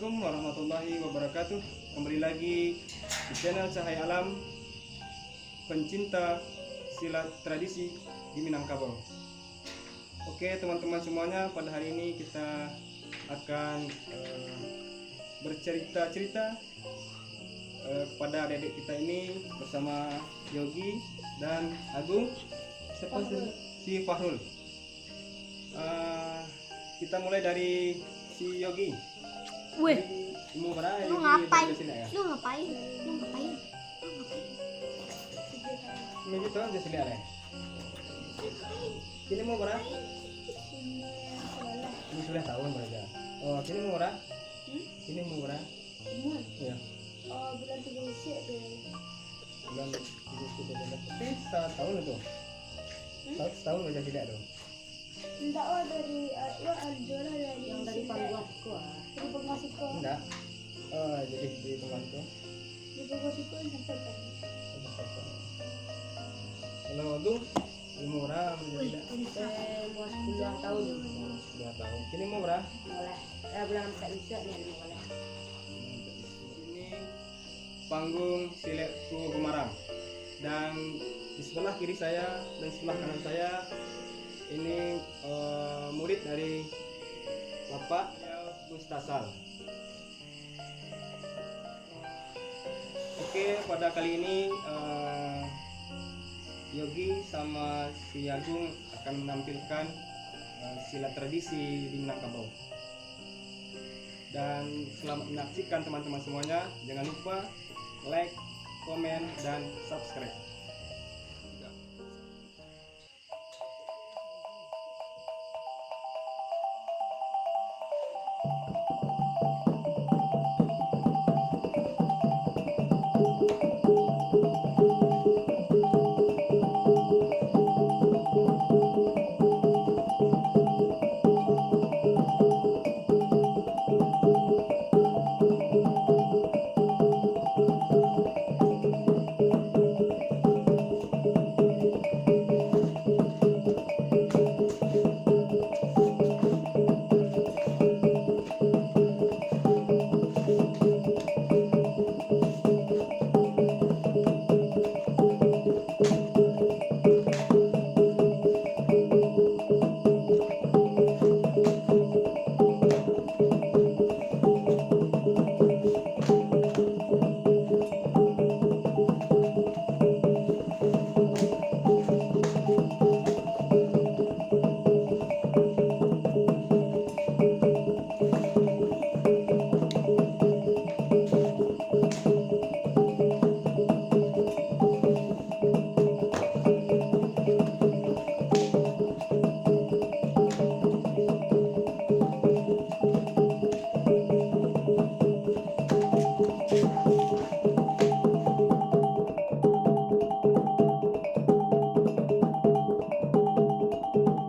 Assalamualaikum warahmatullahi wabarakatuh. Kembali lagi di channel Cahaya Alam, pencinta silat tradisi di Minangkabau. Oke teman-teman semuanya, pada hari ini kita akan bercerita-cerita kepada adik-adik kita ini bersama Yogi dan Agung si Fahrul. Kita mulai dari si Yogi. Weh, Mau berapa? lu ngapain? Ya? Lu ngapain? Ini gitu aja sini ada. Kini mau berapa? Ini sudah tahun mereka. Oh, kini mau berapa? Kini mau berapa? Iya. Oh, bulan 3 usia tuh. Bulan 3 tapi setahun itu. Setahun aja tidak dong. Enggak, oh dari juara dari yang dari Pangguatku. Dari Pangguatku. Enggak. Oh, jadi di tempat itu. Di Pangguatku sampai kan. Kalau Agung, mau berapa? Tidak. Mau 10 tahun. 2 tahun. Kini mau berapa? Mulai bulan 4 usia nih mulai. Ini panggung silet Tugu Gemarang, dan di sebelah kiri saya dan sebelah kanan saya ini murid dari Bapak Mustasal. Oke, pada kali ini Yogi sama si Agung akan menampilkan silat tradisi di Minangkabau. Dan selamat menyaksikan teman-teman semuanya. Jangan lupa like, komen, dan subscribe.